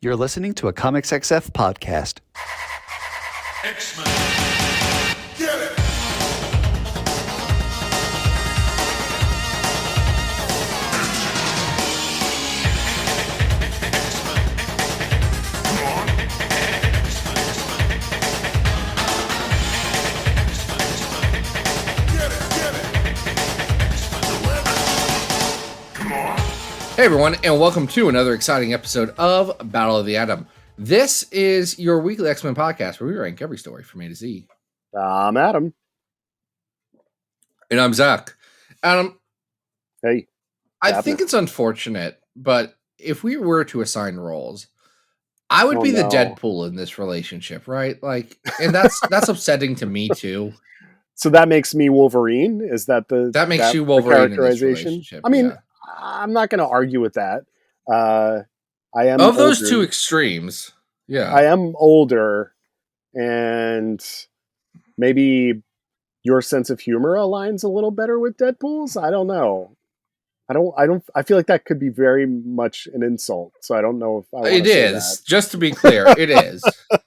You're listening to a Comics XF podcast. X-Men. Get it! Hey everyone, and welcome to another exciting episode of Battle of the Atom. This is your weekly X-Men podcast where we rank every story from A to Z. I'm Adam. And I'm Zach. Adam, Hey. I think it's unfortunate, but if we were to assign roles, I would be the Deadpool in this relationship, right? And that's upsetting to me too. So that makes me Wolverine? Is that you Wolverine in this relationship? I mean, yeah. I'm not going to argue with that. I am of those two extremes. Yeah, I am older, and maybe your sense of humor aligns a little better with Deadpool's. I don't know. I feel like that could be very much an insult. So I don't know if I it is. That. Just to be clear, it is.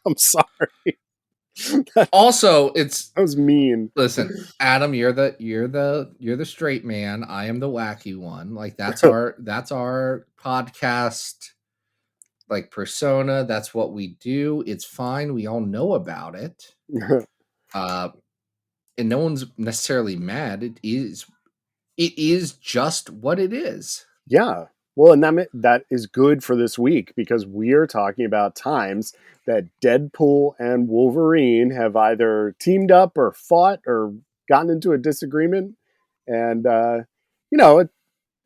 I'm sorry. Also, that was mean. Listen, Adam, you're the straight man. I am the wacky one. Like that's our podcast persona. That's what we do. It's fine. We all know about it. And no one's necessarily mad. It is just what it is. Yeah. Well, and that is good for this week because we are talking about times that Deadpool and Wolverine have either teamed up or fought or gotten into a disagreement. And,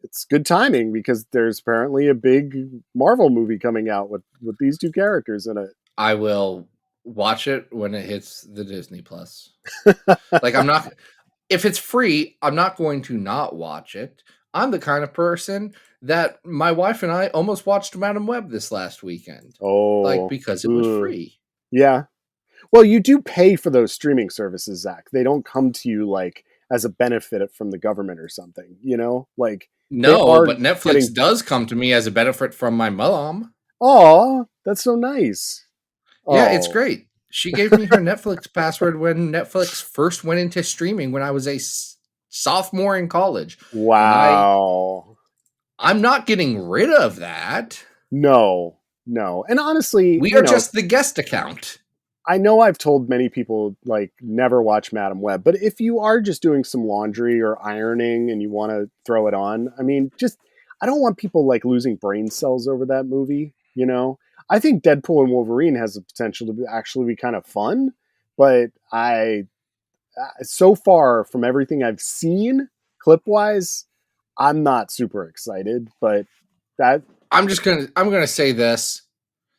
it's good timing because there's apparently a big Marvel movie coming out with these two characters in it. I will watch it when it hits the Disney Plus. If it's free, I'm not going to not watch it. I'm the kind of person that my wife and I almost watched Madam Web this last weekend. Oh. Because it was free. Yeah. Well, you do pay for those streaming services, Zach. They don't come to you as a benefit from the government or something, No, but Netflix does come to me as a benefit from my mom. Oh, that's so nice. Yeah, it's great. She gave me her Netflix password when Netflix first went into streaming when I was a sophomore in college. Wow. I'm not getting rid of that. No. And honestly, we are just the guest account. I know I've told many people never watch Madam Web, but if you are just doing some laundry or ironing and you want to throw it on, I mean, I don't want people losing brain cells over that movie. I think Deadpool and Wolverine has the potential to actually be kind of fun, but so far from everything I've seen clip wise, I'm not super excited, but I'm gonna say this.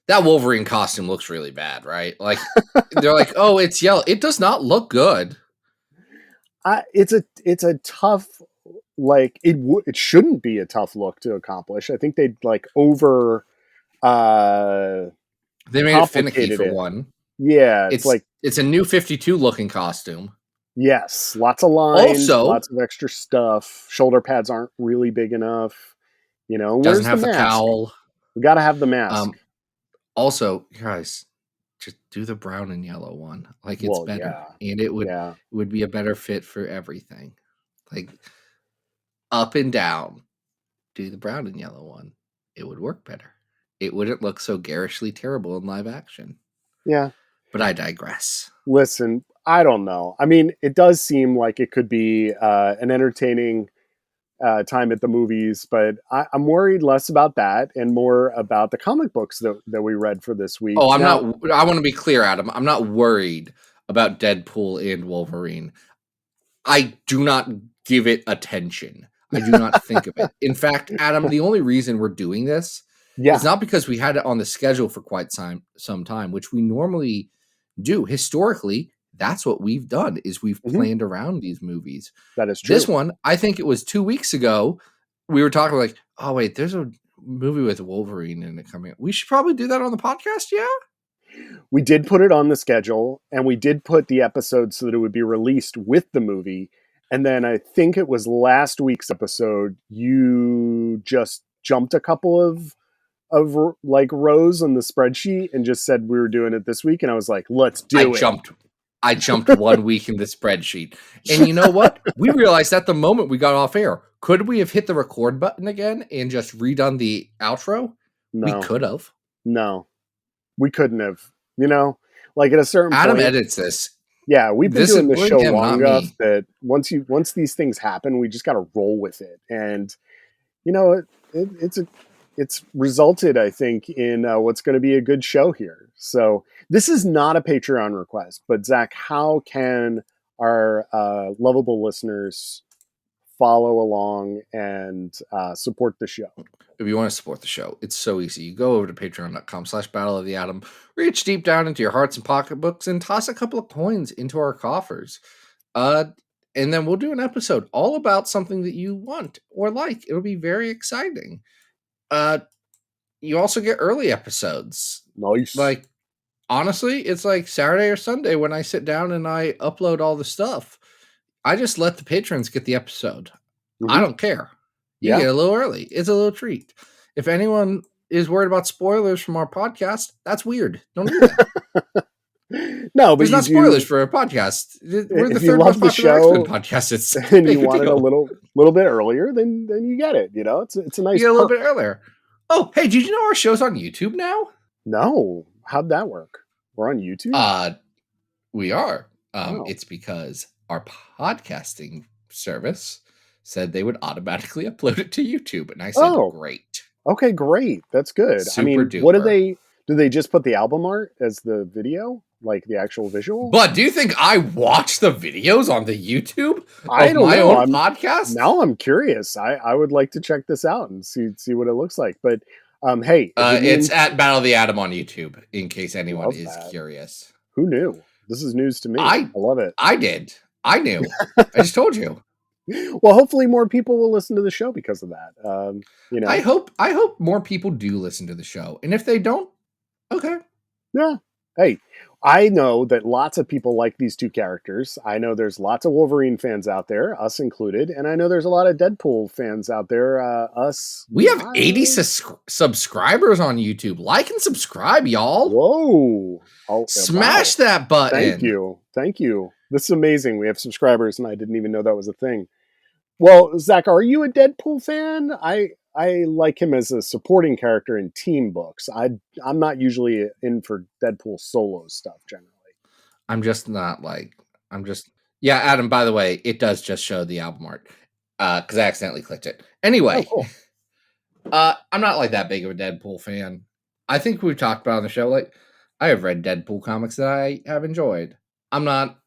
That Wolverine costume looks really bad, right? They're oh, it's yellow. It does not look good. It's a tough, it shouldn't be a tough look to accomplish. I think they'd over they made it finicky for one. Yeah, it's a new 52 looking costume. Yes, lots of lines, also, lots of extra stuff. Shoulder pads aren't really big enough. Doesn't have the cowl. We got to have the mask. Also, guys, just do the brown and yellow one. It's better, and it would be a better fit for everything. Up and down, do the brown and yellow one. It would work better. It wouldn't look so garishly terrible in live action. Yeah, but I digress. Listen, I don't know. I mean, it does seem like it could be an entertaining time at the movies, but I'm worried less about that and more about the comic books that we read for this week. Oh, I want to be clear, Adam. I'm not worried about Deadpool and Wolverine. I do not give it attention. I do not think of it. In fact, Adam, the only reason we're doing this is not because we had it on the schedule for quite some time, which we normally do. Historically, that's what we've done is we've planned around these movies. That is true. This one, I think it was 2 weeks ago, we were talking oh wait, there's a movie with Wolverine in it coming up. We should probably do that on the podcast, yeah? We did put it on the schedule, and we did put the episode so that it would be released with the movie. And then I think it was last week's episode, you just jumped a couple of of like rows on the spreadsheet and just said we were doing it this week, and I was like, let's do it. I jumped 1 week in the spreadsheet. And you know what? We realized at the moment we got off air. Could we have hit the record button again and just redone the outro? No. We could have. No, we couldn't have. You know, like at a certain Adam point, edits this. yeah, we've been doing this show him, long not enough me. that once these things happen, we just got to roll with it. And you know, it's resulted, I think, in what's going to be a good show here. So this is not a Patreon request, but Zach, how can our lovable listeners follow along and support the show? If you want to support the show, it's so easy. You go over to patreon.com/Battle of the Atom, reach deep down into your hearts and pocketbooks, and toss a couple of coins into our coffers. And then we'll do an episode all about something that you want or like. It'll be very exciting. You also get early episodes. Nice. Like, honestly, it's like Saturday or Sunday when I sit down and I upload all the stuff. I just let the patrons get the episode. Mhm. I don't care. You get a little early. It's a little treat. If anyone is worried about spoilers from our podcast, that's weird. Don't do that. No, but there's not spoilers for a podcast. We're the third most popular X-Men podcast. It's and you want it a little bit earlier, then you get it. You know, it's a nice. You get a little bit earlier. Oh, hey, did you know our show's on YouTube now? No, how'd that work? We're on YouTube. We are. Wow. It's because our podcasting service said they would automatically upload it to YouTube, and I said, "Great." Okay, great. That's good. Super I mean, duper. what do they just put the album art as the video, like the actual visual? But do you think I watch the videos on the YouTube I don't my know. own podcast? Now I'm curious. I would like to check this out and see what it looks like. But hey, it's at Battle of the Atom on YouTube, in case anyone is curious. Who knew? This is news to me. I love it. I did. I knew. I just told you. Well, hopefully more people will listen to the show because of that. You know, I hope more people do listen to the show, and if they don't, okay. Yeah. Hey, I know that lots of people like these two characters. I know there's lots of Wolverine fans out there, us included, and I know there's a lot of Deadpool fans out there, us. We have 80 subscribers on YouTube. Like and subscribe, y'all. Whoa. Smash that button. Thank you. This is amazing. We have subscribers, and I didn't even know that was a thing. Well, Zach, are you a Deadpool fan? I like him as a supporting character in team books. I'm not usually in for Deadpool solo stuff generally. Yeah, Adam, by the way, it does just show the album art because I accidentally clicked it. Anyway, cool. I'm not like that big of a Deadpool fan. I think we've talked about on the show, like, I have read Deadpool comics that I have enjoyed. I'm not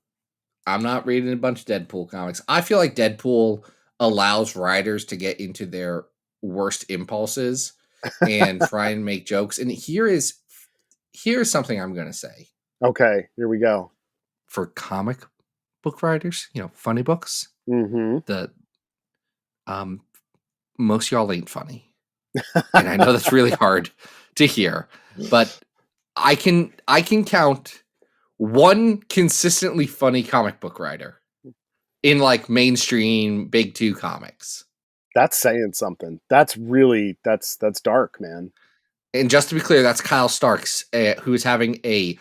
reading a bunch of Deadpool comics. I feel like Deadpool allows writers to get into their worst impulses and try and make jokes. And here's something I'm going to say. Okay, here we go. For comic book writers, funny books, the most y'all ain't funny. And I know that's really hard to hear, but I can count one consistently funny comic book writer in like mainstream big two comics. That's saying something. That's dark, man. And just to be clear, that's Kyle Starks, who's having a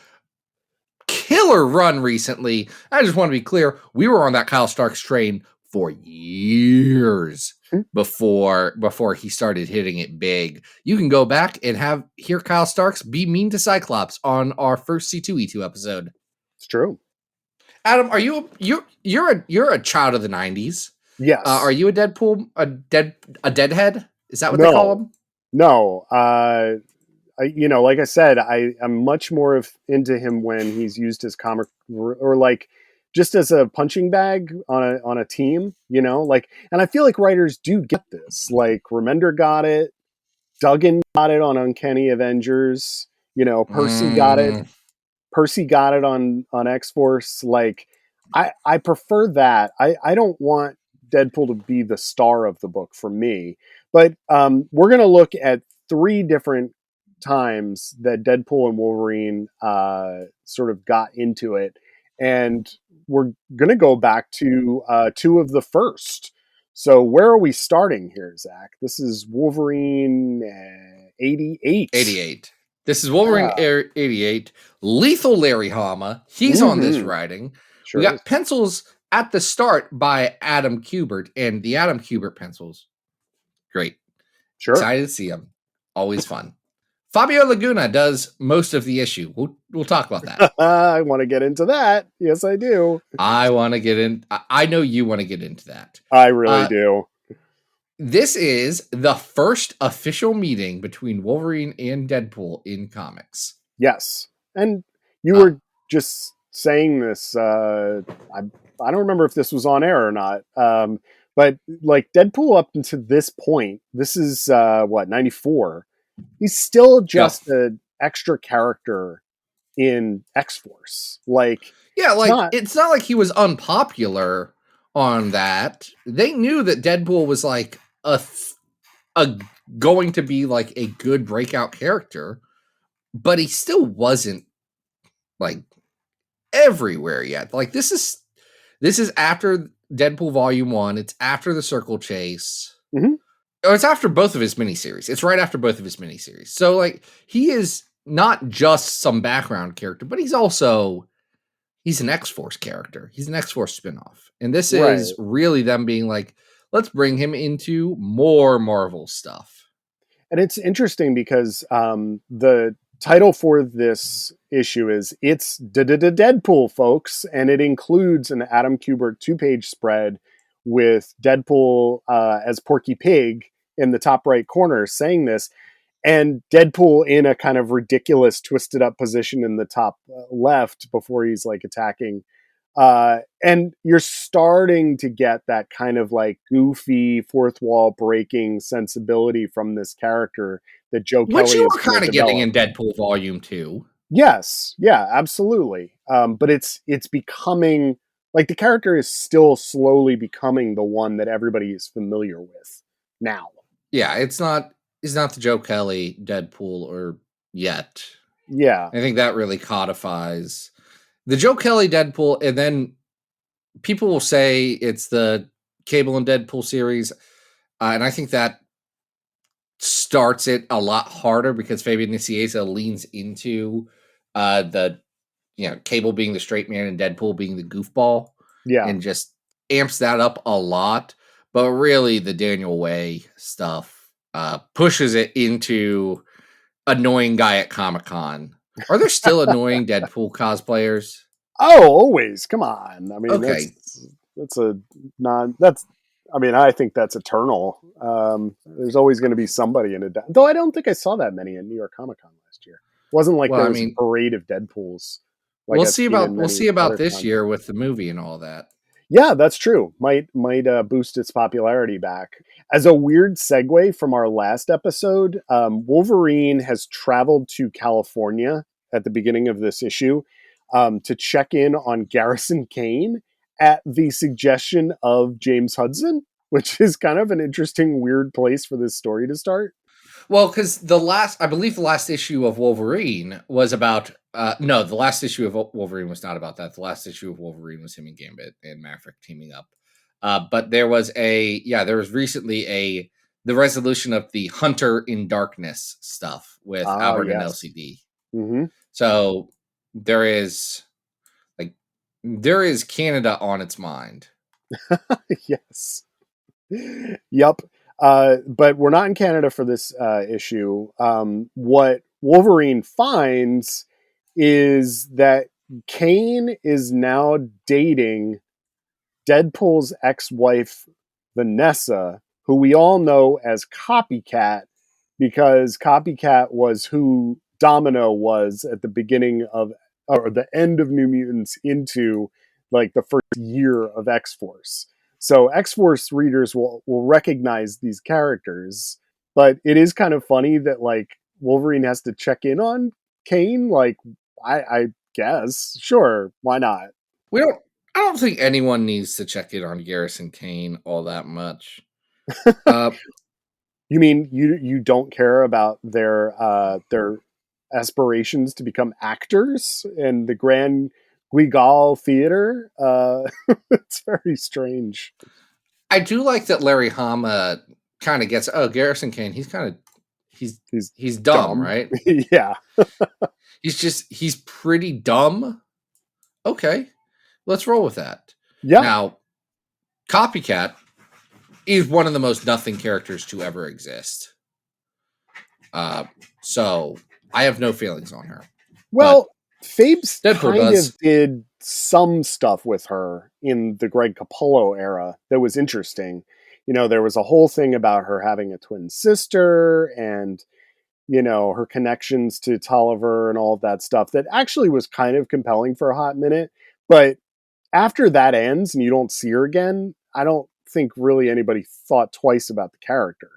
killer run recently. I just want to be clear, we were on that Kyle Starks train for years before he started hitting it big. You can go back and hear Kyle Starks be mean to Cyclops on our first C2E2 episode. It's true. Adam, are you're a child of the 90s? Yes. Are you a Deadpool a deadhead? Is that what they call him? No. Like I said, I'm much more into him when he's used as comic or like just as a punching bag on a team, and I feel like writers do get this. Like Remender got it, Duggan got it on Uncanny Avengers, Percy got it. Percy got it on X-Force. Like I prefer that. I don't want Deadpool to be the star of the book for me, but we're going to look at 3 different times that Deadpool and Wolverine sort of got into it, and we're going to go back to 2 of the first. So where are we starting here, Zach? This is Wolverine 88. 88. This is Wolverine 88. Lethal Larry Hama. He's on this writing. Sure We got is. pencils at the start by Adam Kubert, and the Adam Kubert pencils, great. Sure. Excited to see them. Always fun. Fabio Laguna does most of the issue. We'll talk about that. I want to get into that. Yes, I do. I want to get in. I know you want to get into that. I really do. This is the first official meeting between Wolverine and Deadpool in comics. Yes. And you were just saying this. I don't remember if this was on air or not. But like Deadpool up until this point, this is 94. He's still just an extra character in X-Force. Like, it's not like he was unpopular on that. They knew that Deadpool was like a going to be like a good breakout character, but he still wasn't like everywhere yet. Like this is after Deadpool Volume 1. It's after the Circle Chase. Mm-hmm. Or it's after both of his miniseries. It's right after both of his miniseries. So like he is not just some background character, but he's an X-Force character. He's an X-Force spinoff. And this is really them being like, let's bring him into more Marvel stuff. And it's interesting because the title for this issue is It's Deadpool, folks. And it includes an Adam Kubert 2-page spread with Deadpool as Porky Pig in the top right corner saying this, and Deadpool in a kind of ridiculous twisted up position in the top left before he's like attacking. And you're starting to get that kind of like goofy fourth wall breaking sensibility from this character that Joe Kelly which you were is kind of getting in Deadpool Volume 2. Yes. Yeah, absolutely. But it's becoming like the character is still slowly becoming the one that everybody is familiar with now. Yeah, it's not the Joe Kelly Deadpool or yet. Yeah. I think that really codifies the Joe Kelly Deadpool, and then people will say it's the Cable and Deadpool series, and I think that starts it a lot harder because Fabian Nicieza leans into Cable being the straight man and Deadpool being the goofball. Yeah. And just amps that up a lot. But really, the Daniel Way stuff pushes it into annoying guy at Comic-Con. Are there still annoying Deadpool cosplayers? Oh, always. Come on. I mean, okay. I think that's eternal. There's always going to be somebody in it. Though I don't think I saw that many in New York Comic Con last year. It wasn't like there was a parade of Deadpools. Like we'll see about this year with the movie and all that. Yeah, that's true. Might boost its popularity back. As a weird segue from our last episode, Wolverine has traveled to California at the beginning of this issue to check in on Garrison Kane at the suggestion of James Hudson, which is kind of an interesting, weird place for this story to start. Well, because I believe the last issue of Wolverine was about, the last issue of Wolverine was not about that. The last issue of Wolverine was him and Gambit and Maverick teaming up. But there was recently the resolution of the Hunter in Darkness stuff with Albert and LCD. Mm-hmm. So there is Canada on its mind. Yes. Yep. But we're not in Canada for this issue. What Wolverine finds is that Kane is now dating Deadpool's ex-wife, Vanessa, who we all know as Copycat, because Copycat was who Domino was at the beginning of, or the end of New Mutants into like the first year of X-Force. So X-Force readers will recognize these characters, but it is kind of funny that like Wolverine has to check in on Kane. Like, I guess, sure, why not? I don't think anyone needs to check in on Garrison Kane all that much. You mean you don't care about their aspirations to become actors in the Grand Guigal Theater? It's very strange. I do like that Larry Hama kind of gets, Garrison Kane, he's he's dumb, right? Yeah. He's pretty dumb. Okay, let's roll with that. Yeah. Now, Copycat is one of the most nothing characters to ever exist. So I have no feelings on her. Well, Fabes Deadpool kind does. of did some stuff with her in the Greg Capullo era that was interesting. You know, there was a whole thing about her having a twin sister and, you know, her connections to Tolliver and all of that stuff that actually was kind of compelling for a hot minute. But after that ends and you don't see her again, I don't think really anybody thought twice about the character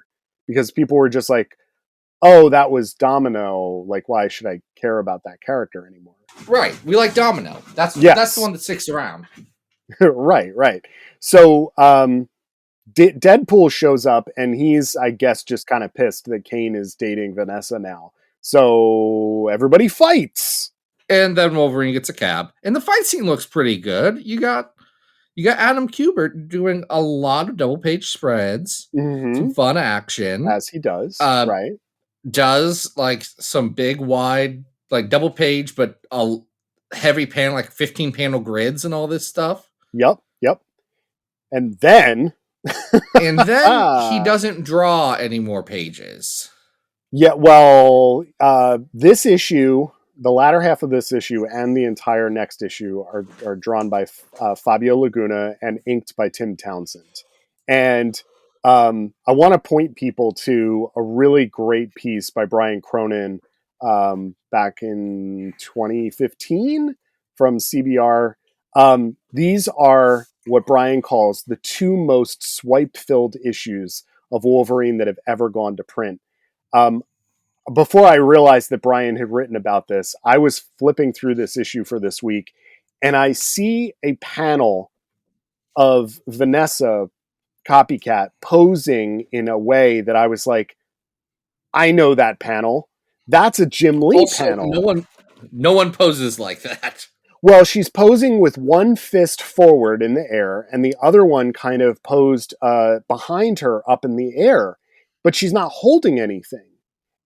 because people were just like, oh, that was Domino. Like, why should I care about that character anymore? Right. We like Domino. That's Yes. the one that sticks around. Right. So Deadpool shows up and he's, I guess, just kind of pissed that Kane is dating Vanessa now. So everybody fights. And then Wolverine gets a cab. And the fight scene looks pretty good. You got Adam Kubert doing a lot of double page spreads. Mm-hmm. Some fun action. As he does, right? Does like some big wide, like double page, but a heavy panel, like 15 panel grids and all this stuff. Yep. And then he doesn't draw any more pages. Yeah, well, this issue, the latter half of this issue and the entire next issue are drawn by Fabio Laguna and inked by Tim Townsend. And I want to point people to a really great piece by Brian Cronin back in 2015 from CBR. These are what Brian calls the two most swipe-filled issues of Wolverine that have ever gone to print. Before I realized that Brian had written about this, I was flipping through this issue for this week, and I see a panel of Vanessa Copycat posing in a way that I was like, I know that panel. That's a Jim Lee panel. No one poses like that. Well, she's posing with one fist forward in the air and the other one kind of posed behind her up in the air, but she's not holding anything.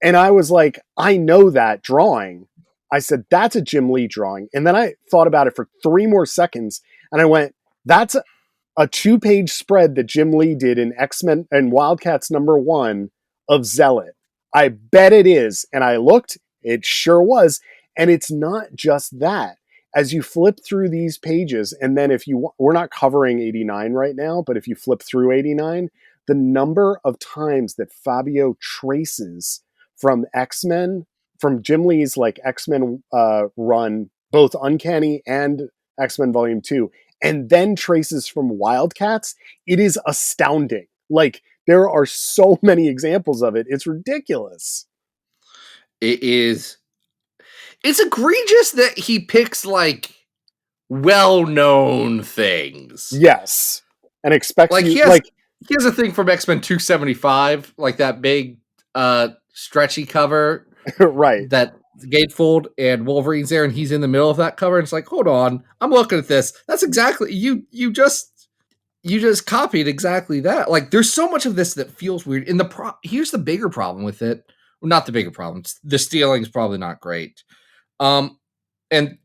And I was like, I know that drawing. I said, that's a Jim Lee drawing. And then I thought about it for 3 more seconds and I went, that's a 2-page spread that Jim Lee did in X-Men and Wildcats #1 of Zealot. I bet it is. And I looked, it sure was. And it's not just that. As you flip through these pages, and then we're not covering 89 right now, but if you flip through 89, the number of times that Fabio traces from X-Men, from Jim Lee's like X-Men run, both Uncanny and X-Men Volume 2, and then traces from Wildcats, it is astounding. Like, there are so many examples of it. It's ridiculous. It is. It's egregious that he picks, like, well-known things. Yes. And expects like, he has a thing from X-Men 275, like that big stretchy cover. right. That gatefold, and Wolverine's there, and he's in the middle of that cover, and it's like, hold on, I'm looking at this. That's exactly, you just copied exactly that. Like, there's so much of this that feels weird. And here's the bigger problem with it. Well, not the bigger problem. The stealing's probably not great. And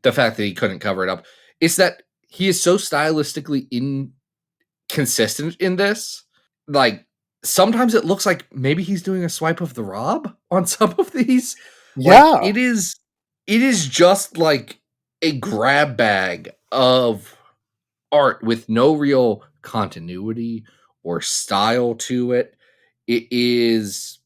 the fact that he couldn't cover it up is that he is so stylistically inconsistent in this. Like, sometimes it looks like maybe he's doing a swipe of the Rob on some of these. Yeah. Like, it is just like a grab bag of art with no real continuity or style to it. It is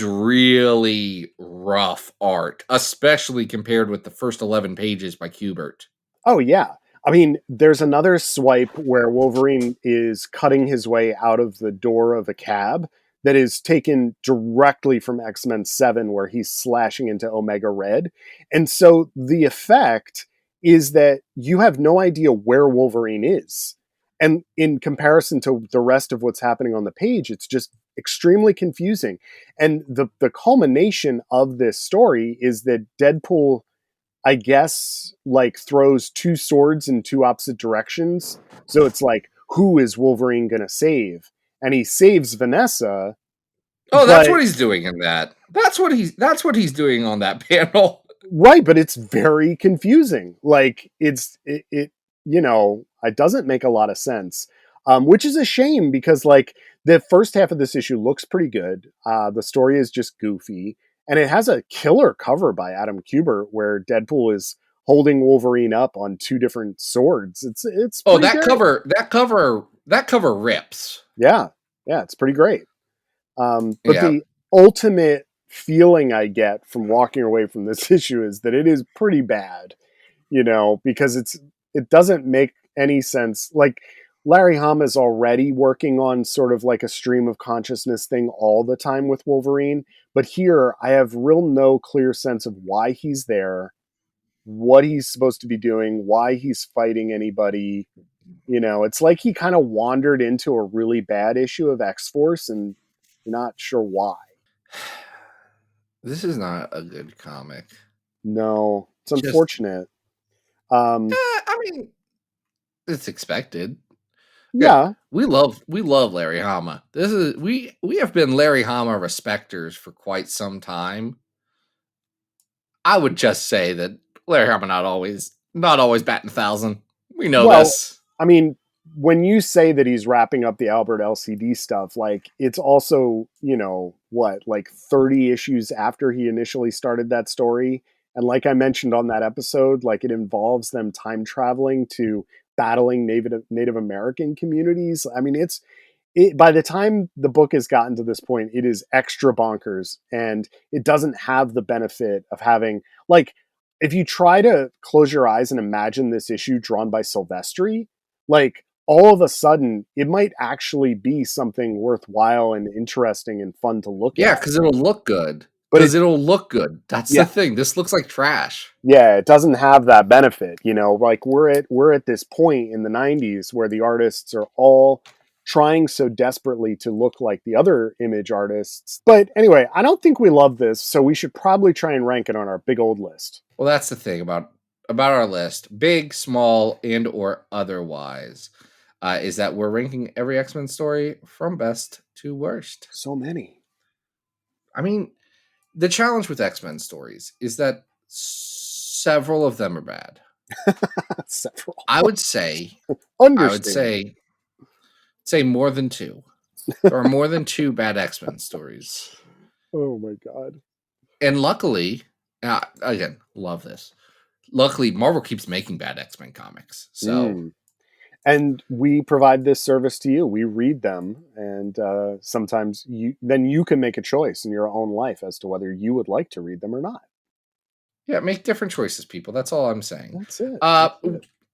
really rough art, especially compared with the first 11 pages by Kubert. Oh, yeah. I mean, there's another swipe where Wolverine is cutting his way out of the door of a cab that is taken directly from X-Men 7, where he's slashing into Omega Red. And so the effect is that you have no idea where Wolverine is. And in comparison to the rest of what's happening on the page, it's just extremely confusing. And the culmination of this story is that Deadpool, I guess, like, throws 2 swords in 2 opposite directions. So it's like, who is Wolverine going to save? And he saves Vanessa, Oh, that's But what he's doing in that. That's what he's doing on that panel. right, but it's very confusing. Like it it doesn't make a lot of sense. Which is a shame because like the first half of this issue looks pretty good. The story is just goofy, and it has a killer cover by Adam Kubert where Deadpool is holding Wolverine up on two different swords. It's Oh, pretty good. that cover rips. Yeah, yeah, it's pretty great. But Yeah. the ultimate feeling I get from walking away from this issue is that it is pretty bad, because it doesn't make any sense. Like Larry Hama is already working on sort of like a stream of consciousness thing all the time with Wolverine, but here I have no clear sense of why he's there, what he's supposed to be doing, why he's fighting anybody. It's like he kind of wandered into a really bad issue of X-Force and you're not sure why. This is not a good comic. No, it's unfortunate. I mean, it's expected. Yeah. We love Larry Hama. We have been Larry Hama respecters for quite some time. I would just say that Larry Hama not always batting 1,000. We know this. I mean, when you say that he's wrapping up the Albert LCD stuff, like it's also, like 30 issues after he initially started that story. And like I mentioned on that episode, like it involves them time traveling to battling Native American communities. I mean, by the time the book has gotten to this point, it is extra bonkers, and it doesn't have the benefit of having, like, if you try to close your eyes and imagine this issue drawn by Silvestri, like all of a sudden it might actually be something worthwhile and interesting and fun to look at. Yeah, because it'll look good. That's Yeah. the thing. This looks like trash. Yeah, it doesn't have that benefit, like we're at this point in the 90s where the artists are all trying so desperately to look like the other Image artists. But anyway, I don't think we love this, so we should probably try and rank it on our big old list. Well, that's the thing about our list, big, small, and or otherwise, is that we're ranking every X-Men story from best to worst. So many. I mean, the challenge with X-Men stories is that several of them are bad. Several. I would say more than two. There are more than two bad X-Men stories. Oh my god. And luckily, again, love this. Luckily, Marvel keeps making bad X-Men comics. So and we provide this service to you. We read them, and sometimes you can make a choice in your own life as to whether you would like to read them or not. Yeah, make different choices, people. That's all I'm saying. That's it.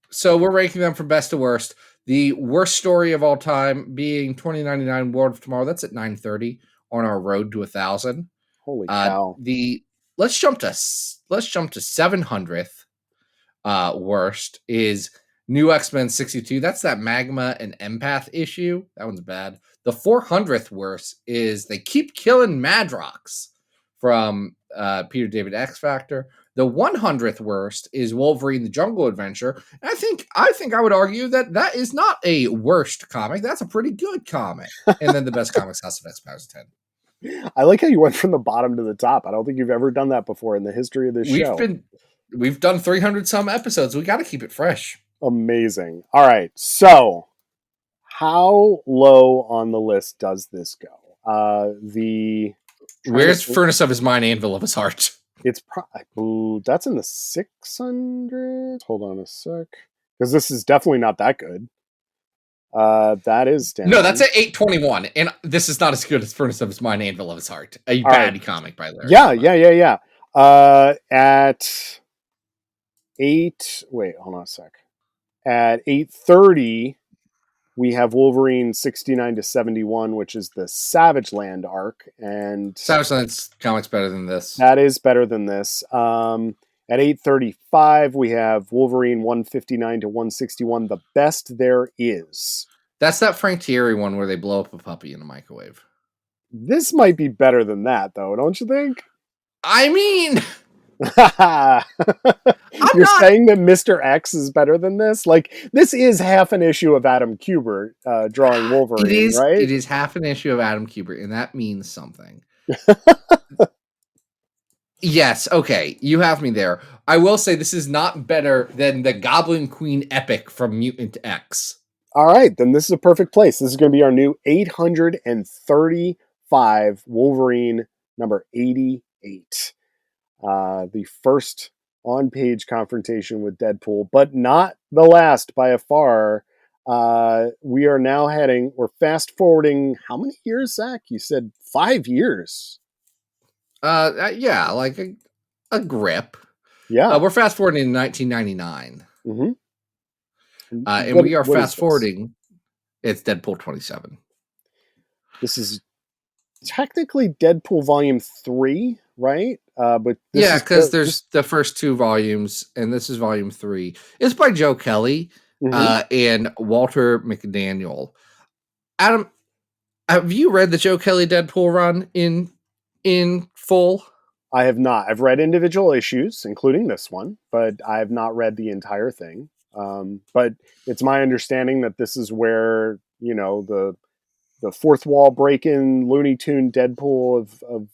So we're ranking them from best to worst. The worst story of all time being 2099 World of Tomorrow. That's at 930 on our road to 1,000. Holy cow! Let's jump to 700th. Worst is New X-Men 62. That's that Magma and Empath issue. That one's bad. The 400th worst is They Keep Killing Madrox from Peter David X Factor. The 100th worst is Wolverine: The Jungle Adventure. And I think I would argue that is not a worst comic. That's a pretty good comic. And then the best comics, House of X Powers 10. I like how you went from the bottom to the top. I don't think you've ever done that before in the history of this show. We've done 300 some episodes. We got to keep it fresh. Amazing. All right. So how low on the list does this go? Where's Furnace of His Mind, Anvil of His Heart? It's that's in the 600. Hold on a sec, because this is definitely not that good. That is down. No, that's at 821, and this is not as good as Furnace of His Mind, Anvil of His Heart. A bad comic by Larry. Yeah. At 8. Wait, hold on a sec. At 830. We have Wolverine 69 to 71, which is the Savage Land arc, and Savage Land's comic's better than this. That is better than this. At 835, we have Wolverine 159 to 161, the best there is. That's that Frank Thierry one where they blow up a puppy in a microwave. This might be better than that, though, don't you think? I mean, I'm You're not. saying that Mr. X is better than this? Like, this is half an issue of Adam Kubert drawing Wolverine, right? It is half an issue of Adam Kubert, and that means something. Yes, okay, you have me there. I will say this is not better than the Goblin Queen epic from Mutant X. All right, then this is a perfect place. This is going to be our new 835 Wolverine number 88. The first on-page confrontation with Deadpool, but not the last by a far. We are now we're fast-forwarding, how many years, Zach? You said 5 years. Yeah, like a grip. Yeah. We're fast forwarding in 1999. Mm-hmm. And we are fast forwarding. It's Deadpool 27. This is technically Deadpool Volume 3, right? But yeah, because there's the first 2 volumes, and this is Volume 3. It's by Joe Kelly and Walter McDaniel. Adam, have you read the Joe Kelly Deadpool run in full? I have not. I've read individual issues, including this one, but I have not read the entire thing. But it's my understanding that this is where, you know, the fourth wall breaking Looney Tune Deadpool of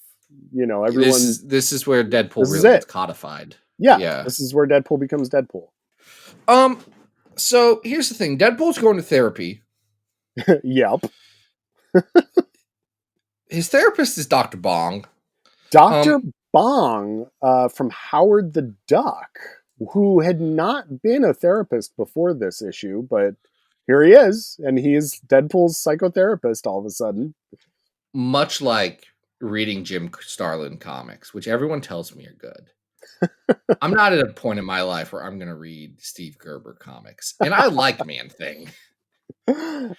you know, everyone. This is where Deadpool really gets codified. Yeah, this is where Deadpool becomes Deadpool. So here's the thing: Deadpool's going to therapy. Yep. His therapist is Dr. Bong. Dr. Bong from Howard the Duck, who had not been a therapist before this issue, but here he is, and he is Deadpool's psychotherapist all of a sudden. Much like reading Jim Starlin comics, which everyone tells me are good. I'm not at a point in my life where I'm going to read Steve Gerber comics, and I like Man-Thing. I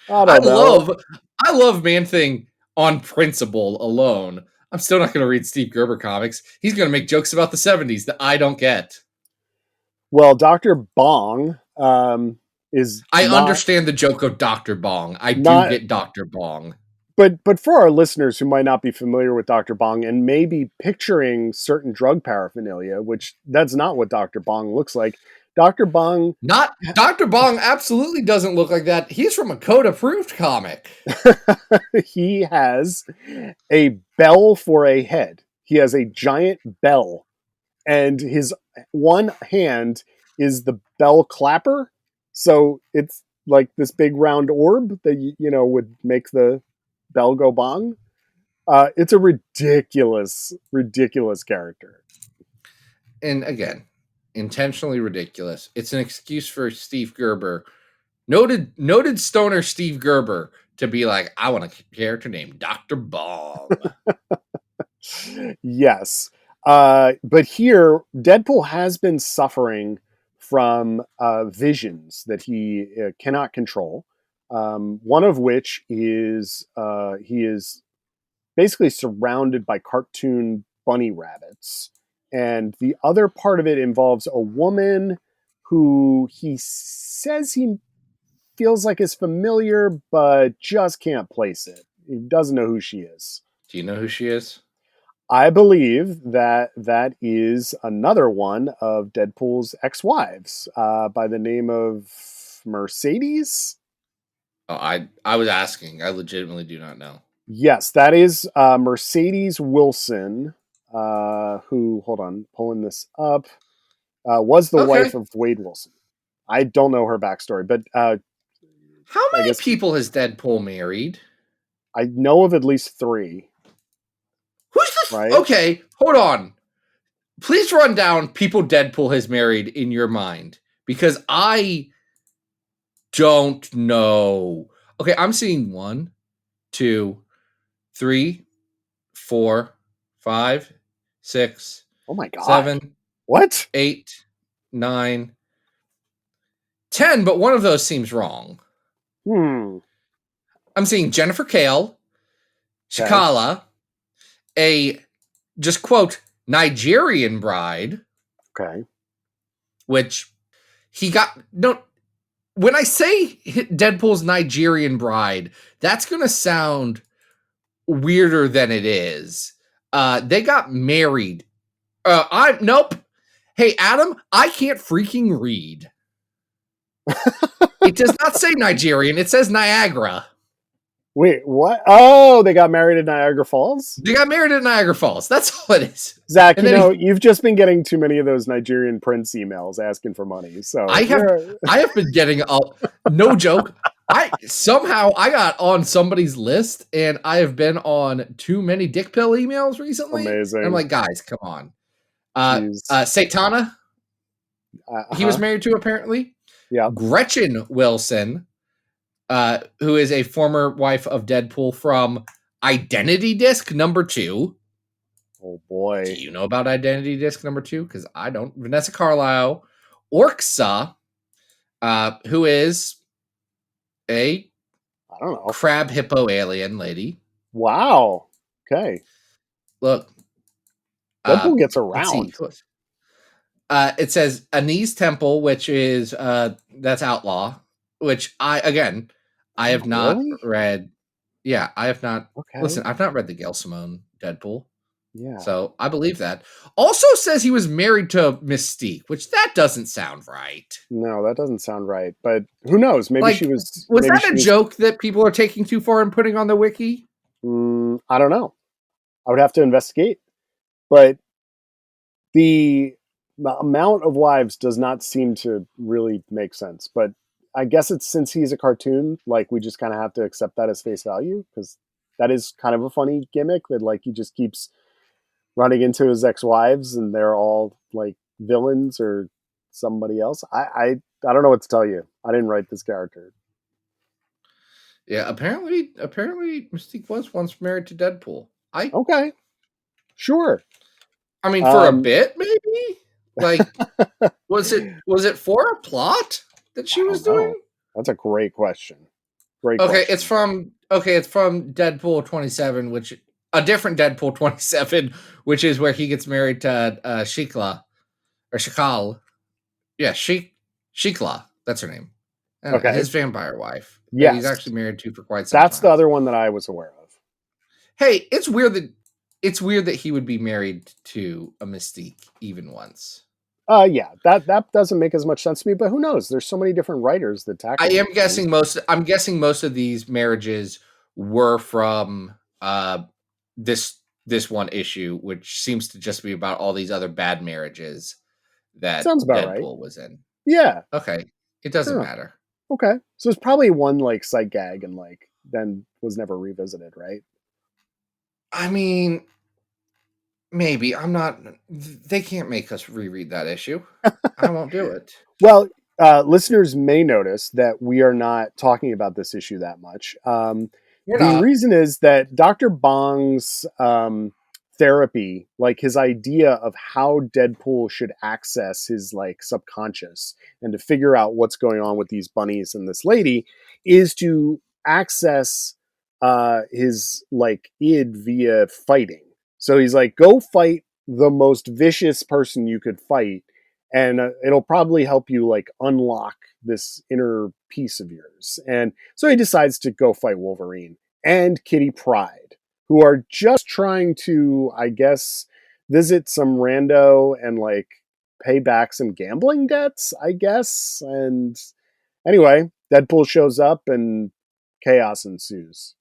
love Man-Thing on principle alone. I'm still not going to read Steve Gerber comics. He's going to make jokes about the 70s that I don't get. Well, Dr. Bong is. I understand the joke of Dr. Bong. I do get Dr. Bong. But for our listeners who might not be familiar with Dr. Bong and may be picturing certain drug paraphernalia, which that's not what Dr. Bong looks like. Dr. Bong absolutely doesn't look like that. He's from a code-approved comic. He has a bell for a head. He has a giant bell, and his one hand is the bell clapper. So it's like this big round orb that you know would make the bell go bong. It's a ridiculous character. And again, intentionally ridiculous. It's an excuse for Steve Gerber, noted stoner Steve Gerber, to be like, I want a character named Dr. Bong. Yes. But here, Deadpool has been suffering from visions that he cannot control. One of which is he is basically surrounded by cartoon bunny rabbits. And the other part of it involves a woman who he says he feels like is familiar, but just can't place it. He doesn't know who she is. Do you know who she is? I believe that is another one of Deadpool's ex-wives by the name of Mercedes. Oh, I was asking. I legitimately do not know. Yes, that is Mercedes Wilson, who, hold on, pulling this up, was the wife of Wade Wilson. I don't know her backstory, but how many people has Deadpool married? I know of at least 3. Who's the right? Okay, hold on. Please run down people Deadpool has married in your mind, because I don't know. Okay, I'm seeing 1, 2, 3, 4, 5, 6. Oh my god. 7. What? 8, 9, 10, but one of those seems wrong. I'm seeing Jennifer Kale, Chikala, a just quote Nigerian bride. Okay. Which he got when I say Deadpool's Nigerian bride, that's gonna sound weirder than it is. They got married Nope. Hey, Adam, I can't freaking read. It does not say Nigerian. It says Niagara. Wait, what? Oh, they got married in Niagara Falls? They got married in Niagara Falls. That's all it is. Zach, And you then know, you've just been getting too many of those Nigerian prince emails asking for money. So I have been getting no joke. I got on somebody's list, and I have been on too many dick pill emails recently. Amazing. And I'm like, guys, come on. Jeez. Satana, he was married to, apparently. Yeah. Gretchen Wilson, who is a former wife of Deadpool from Identity Disc #2. Oh boy. Do you know about Identity Disc #2? Because I don't. Vanessa Carlisle, Orksa, who is a I don't know. crab hippo alien lady. Wow. Okay. Look, Deadpool gets around. It says Anise Temple, which is that's Outlaw, which I have not read. Yeah, I have not. Okay. Listen, I've not read the Gail Simone Deadpool. Yeah. So I believe that. Also says he was married to Mystique, which that doesn't sound right. No, that doesn't sound right. But who knows? Maybe she was. Was that a joke that people are taking too far and putting on the wiki? I don't know. I would have to investigate. But the amount of wives does not seem to really make sense. But I guess it's since he's a cartoon, like we just kind of have to accept that as face value, because that is kind of a funny gimmick that like he just keeps running into his ex-wives and they're all like villains or somebody else. I don't know what to tell you. I didn't write this character. Yeah, apparently Mystique was once married to Deadpool. Okay. Sure. I mean, for a bit, maybe? Like, was it for a plot that she was doing? That's a great question. It's from Deadpool 27, which a different Deadpool 27, which is where he gets married to Shikla or Shikal. Yeah, Shikla. That's her name. His vampire wife. Yeah, he's actually married to for quite some time. That's the other one that I was aware of. Hey, it's weird that he would be married to a Mystique even once. Yeah, that doesn't make as much sense to me, but who knows? There's so many different writers that tackle. I'm guessing most of these marriages were from this one issue, which seems to just be about all these other bad marriages that Deadpool was in. Yeah. Okay. It doesn't matter. Okay. So it's probably one like sight gag and like then was never revisited, right? I mean, maybe. They can't make us reread that issue. I won't do it. Well, listeners may notice that we are not talking about this issue that much. The reason is that Dr. Bong's therapy, like his idea of how Deadpool should access his like subconscious and to figure out what's going on with these bunnies and this lady, is to access his like id via fighting. So he's like, go fight the most vicious person you could fight, and it'll probably help you like unlock this inner piece of yours. And so he decides to go fight Wolverine and Kitty Pryde, who are just trying to, I guess, visit some rando and like pay back some gambling debts, I guess. And anyway, Deadpool shows up and chaos ensues.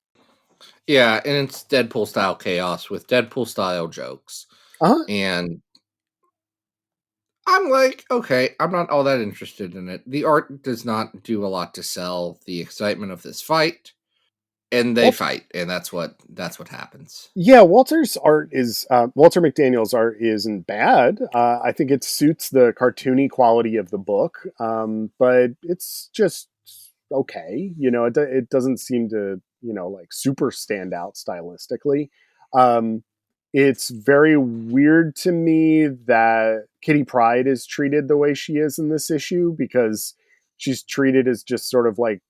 Yeah, and it's Deadpool style chaos with Deadpool style jokes. And I'm like, okay, I'm not all that interested in it. The art does not do a lot to sell the excitement of this fight, and they fight, and that's what happens. Yeah, Walter McDaniel's art isn't bad. I think it suits the cartoony quality of the book, but it's just okay. You know, it doesn't seem to like super stand out stylistically. It's very weird to me that Kitty Pryde is treated the way she is in this issue, because she's treated as just sort of like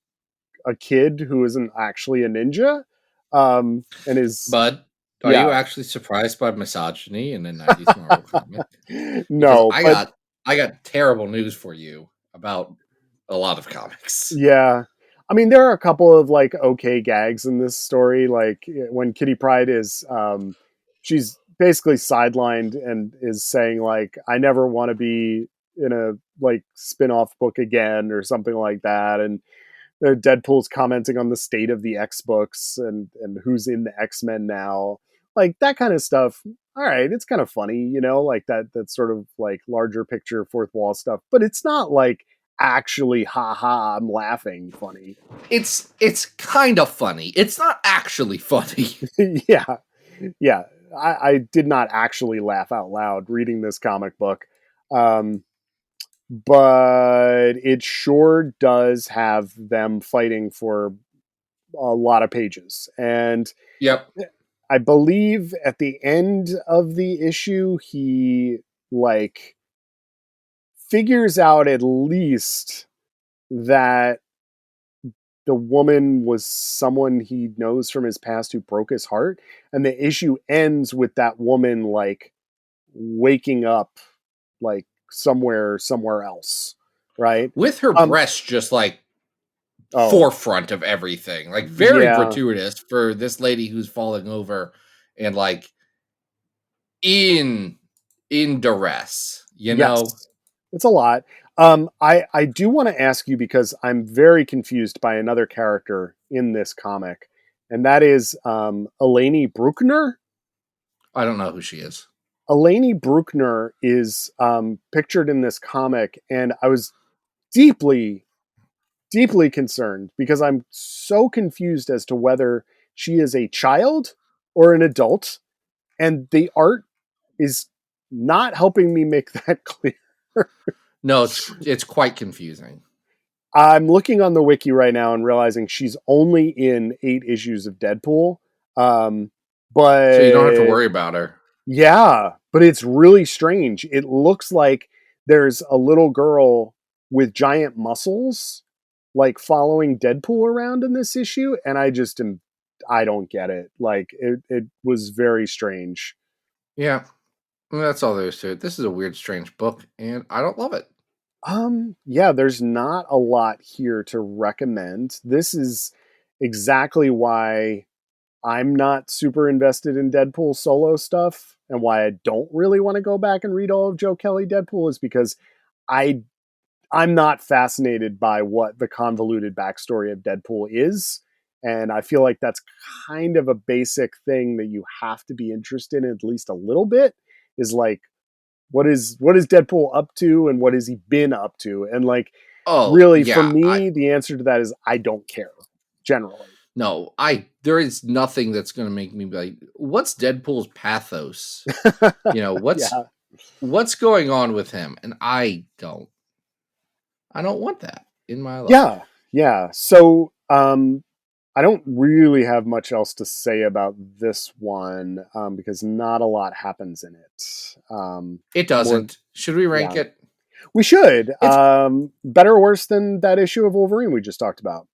a kid who isn't actually a ninja. And is... Bud, are you actually surprised by misogyny in a 90s Marvel comic? No. I got terrible news for you about a lot of comics. Yeah. I mean, there are a couple of like okay gags in this story, like when Kitty Pryde is she's basically sidelined and is saying like, I never want to be in a like spin-off book again or something like that. And Deadpool's commenting on the state of the X books and who's in the X-Men now, like that kind of stuff. All right, it's kind of funny, you know, like that sort of like larger picture fourth wall stuff, but it's not like actually ha I'm laughing funny. It's kind of funny. It's not actually funny. yeah. I did not actually laugh out loud reading this comic book. But it sure does have them fighting for a lot of pages. And Yep. I believe at the end of the issue, he like figures out at least that the woman was someone he knows from his past who broke his heart. And the issue ends with that woman like waking up like somewhere else. Right. With her breast just like forefront of everything. Like very gratuitous for this lady who's falling over and like in duress, you know? It's a lot. I do want to ask you because I'm very confused by another character in this comic, and that is Eleni Bruckner. I don't know who she is. Eleni Bruckner is pictured in this comic, and I was deeply concerned because I'm so confused as to whether she is a child or an adult, and the art is not helping me make that clear. No, it's quite confusing. I'm looking on the wiki right now and realizing she's only in 8 issues of Deadpool. But so you don't have to worry about her. Yeah, but it's really strange. It looks like there's a little girl with giant muscles like following Deadpool around in this issue, and I don't get it. Like it was very strange. Yeah. That's all there is to it. This is a weird, strange book, and I don't love it. Yeah, there's not a lot here to recommend. This is exactly why I'm not super invested in Deadpool solo stuff and why I don't really want to go back and read all of Joe Kelly Deadpool is because I'm not fascinated by what the convoluted backstory of Deadpool is. And I feel like that's kind of a basic thing that you have to be interested in at least a little bit is like, what is Deadpool up to and what has he been up to? And like, for me, the answer to that is I don't care generally. No, there is nothing that's going to make me be like, what's Deadpool's pathos? You know, what's going on with him? And I don't want that in my life. Yeah. So, I don't really have much else to say about this one because not a lot happens in it. It doesn't. Should we rank it? We should. Better or worse than that issue of Wolverine we just talked about?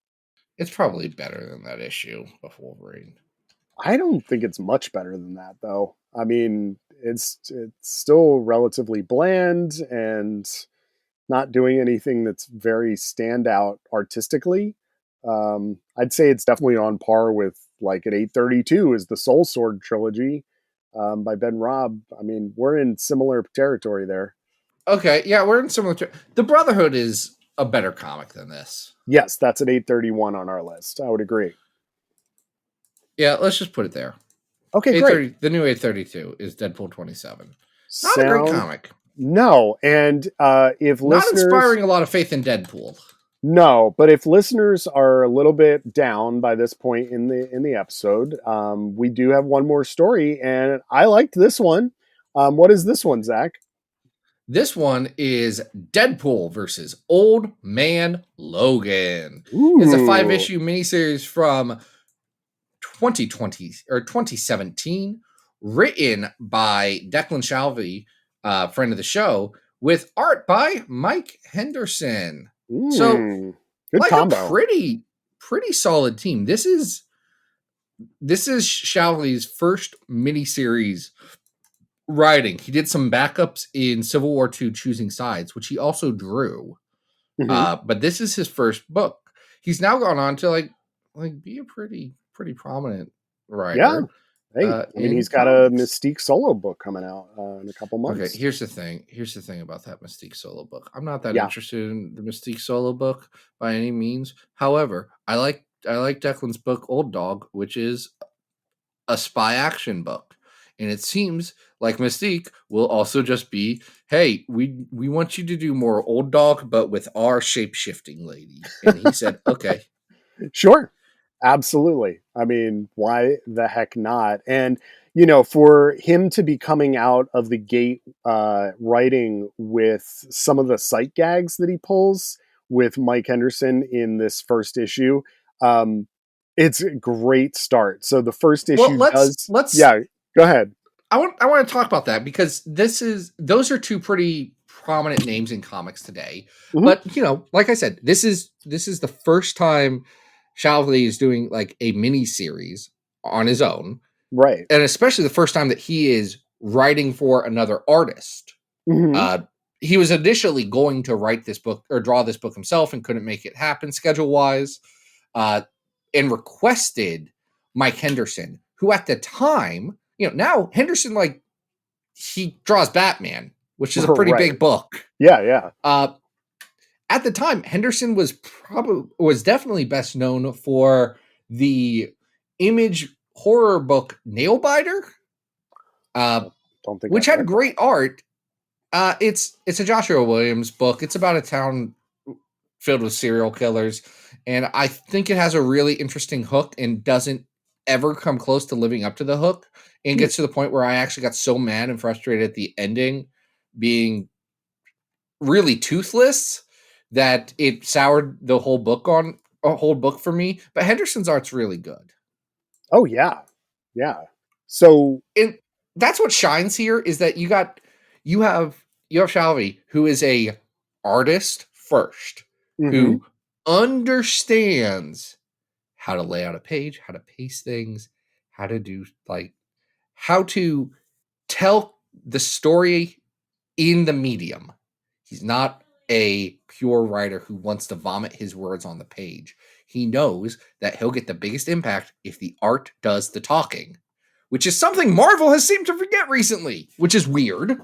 It's probably better than that issue of Wolverine. I don't think it's much better than that, though. I mean, it's still relatively bland and not doing anything that's very standout artistically. I'd say it's definitely on par with like at 832 is the Soul Sword trilogy by Ben Robb. I mean, we're in similar territory there. Okay, yeah, we're in similar. The Brotherhood is a better comic than this. Yes, that's at 831 on our list. I would agree. Yeah, let's just put it there. Okay, great. The new 832 is Deadpool 27. Not a great comic. No, and if listeners... Not inspiring a lot of faith in Deadpool. No, but if listeners are a little bit down by this point in the episode, we do have one more story, and I liked this one. What is this one, Zach? This one is Deadpool versus Old Man Logan. Ooh. It's a 5-issue miniseries from 2017, written by Declan Shalvey, friend of the show, with art by Mike Henderson. So, good like combo. A pretty solid team. This is Shalvey's first miniseries writing. He did some backups in Civil War II Choosing Sides, which he also drew. But this is his first book. He's now gone on to like be a pretty prominent writer. Hey, I mean, he's got a Mystique solo book coming out in a couple months. Okay, here's the thing. Here's the thing about that Mystique solo book. I'm not that Yeah. interested in the Mystique solo book by any means. However, I like Declan's book Old Dog, which is a spy action book. And it seems like Mystique will also just be, hey, we want you to do more Old Dog, but with our shape-shifting lady. And he said, okay. Sure. Absolutely. I mean, why the heck not? And, you know, for him to be coming out of the gate writing with some of the sight gags that he pulls with Mike Henderson in this first issue, it's a great start. So the first issue let's yeah, go ahead. I want to talk about that because those are two pretty prominent names in comics today. Mhm. But you know, like I said, this is the first time Shalvey is doing like a mini series on his own, Right. and especially the first time that he is writing for another artist. Mhm. He was initially going to write this book or draw this book himself and couldn't make it happen schedule wise, and requested Mike Henderson, who at the time, you know, now Henderson, like, he draws Batman, which is a pretty Right. big book. Yeah, yeah. At the time, Henderson was definitely best known for the Image horror book Nailbiter, Don't think which I've had read great art. It's a Joshua Williams book. It's about a town filled with serial killers, and I think it has a really interesting hook and doesn't ever come close to living up to the hook, and gets to the point where I actually got so mad and frustrated at the ending being really toothless that it soured the whole book for me. But Henderson's art's really good. Oh yeah. Yeah. So And that's what shines here is that you have Shalvey, who is a artist first, who understands how to lay out a page, how to pace things, how to do how to tell the story in the medium. He's not a pure writer who wants to vomit his words on the page. He knows that he'll get the biggest impact if the art does the talking, which is something Marvel has seemed to forget recently, which is weird.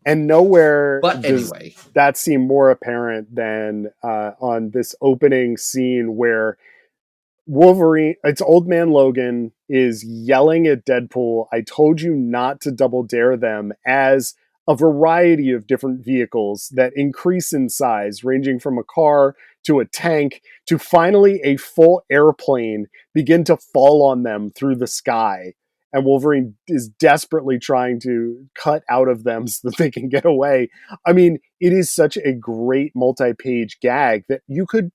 And nowhere does that seem more apparent than on this opening scene where Wolverine, it's Old Man Logan, is yelling at Deadpool, I told you not to double dare them, as a variety of different vehicles that increase in size, ranging from a car to a tank to finally a full airplane begin to fall on them through the sky. And Wolverine is desperately trying to cut out of them so that they can get away. I mean, it is such a great multi-page gag that you could,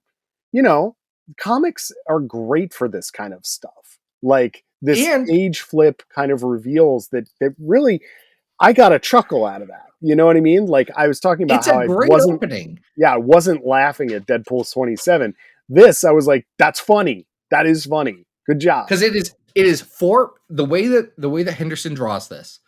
you know, comics are great for this kind of stuff. Like this page flip kind of reveals that really, I got a chuckle out of that. You know what I mean? Like I was talking about how I wasn't laughing at Deadpool 27. This, I was like, that's funny. That is funny. Good job. Because it is for the way that Henderson draws this.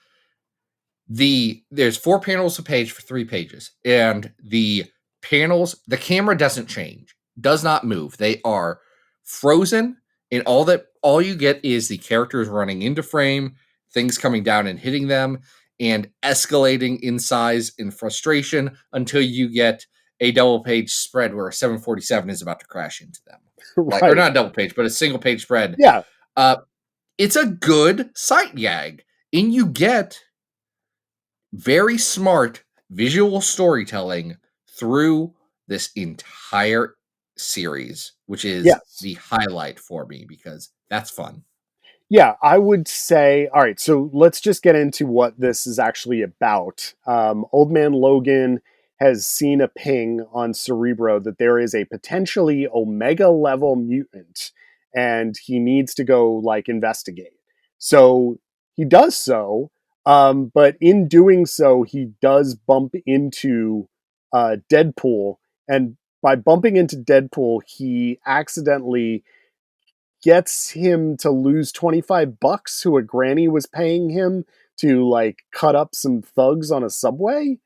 There's 4 panels a page for 3 pages, and the panels, the camera doesn't change, does not move. They are frozen, and all you get is the characters running into frame, things coming down and hitting them, and escalating in size and frustration until you get a double page spread where a 747 is about to crash into them. Right. Or not a double page, but a single page spread. Yeah. It's a good sight gag, and you get very smart visual storytelling through this entire series, which is the highlight for me because that's fun. Yeah, I would say, all right, so let's just get into what this is actually about. Old Man Logan has seen a ping on Cerebro that there is a potentially Omega level mutant, and he needs to go like investigate. So he does so, but in doing so, he does bump into Deadpool, and by bumping into Deadpool, he accidentally gets him to lose $25 who a granny was paying him to like cut up some thugs on a subway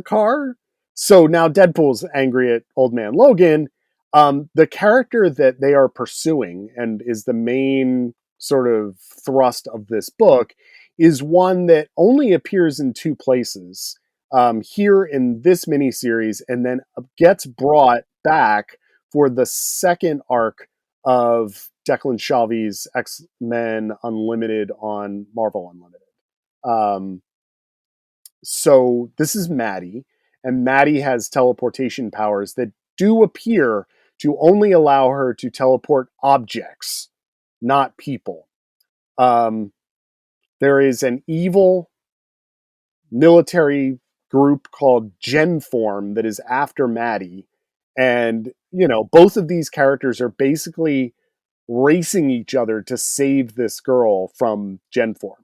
car. So now Deadpool's angry at Old Man Logan. The character that they are pursuing and is the main sort of thrust of this book is one that only appears in two places, here in this miniseries, and then gets brought back for the second arc of Declan Shalvey's X-Men Unlimited on Marvel Unlimited. So this is Maddie, and Maddie has teleportation powers that do appear to only allow her to teleport objects, not people. There is an evil military group called Genform that is after Maddie, and both of these characters are basically racing each other to save this girl from Genform.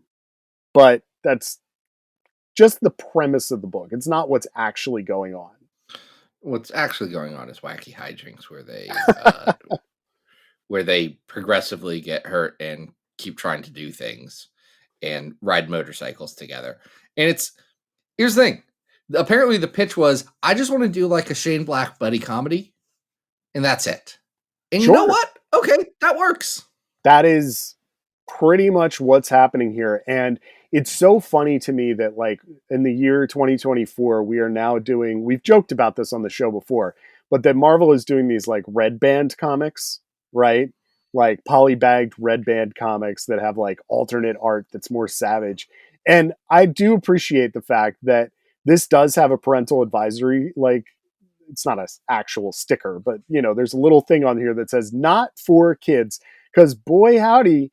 But that's just the premise of the book. It's not what's actually going on. What's actually going on is wacky hijinks where they progressively get hurt and keep trying to do things and ride motorcycles together. And here's the thing. Apparently the pitch was, I just want to do like a Shane Black buddy comedy, and that's it. And Sure. You know what? Okay, that works. That is pretty much what's happening here. And it's so funny to me that, like, in the year 2024, we are now doing, we've joked about this on the show before, but that Marvel is doing these like red band comics, right? Like polybagged red band comics that have like alternate art that's more savage. And I do appreciate the fact that this does have a parental advisory, like, it's not an actual sticker, but there's a little thing on here that says not for kids, because boy howdy,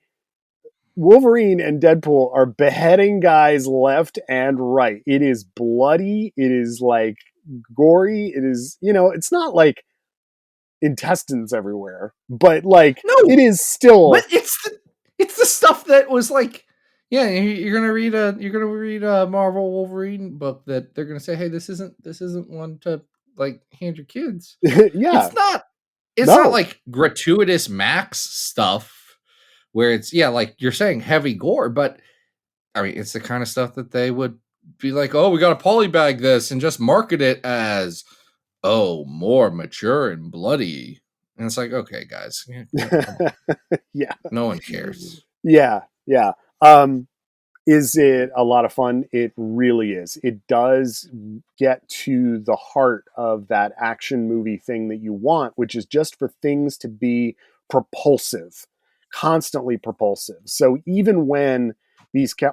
Wolverine and Deadpool are beheading guys left and right. It is bloody. It is like gory. It is, it's not like intestines everywhere, but like, No, it is still. But it's the stuff that was like, yeah, you're gonna read a Marvel Wolverine book that they're gonna say, hey, this isn't one to like hand your kids. Yeah, it's not like gratuitous Max stuff where it's, yeah, like you're saying, heavy gore, but I mean, it's the kind of stuff that they would be like, oh, we got to polybag this and just market it as, oh, more mature and bloody. And it's like, okay, guys, come on. Yeah, No one cares. Yeah. Is it a lot of fun? It really is. It does get to the heart of that action movie thing that you want, which is just for things to be propulsive, constantly propulsive. So even when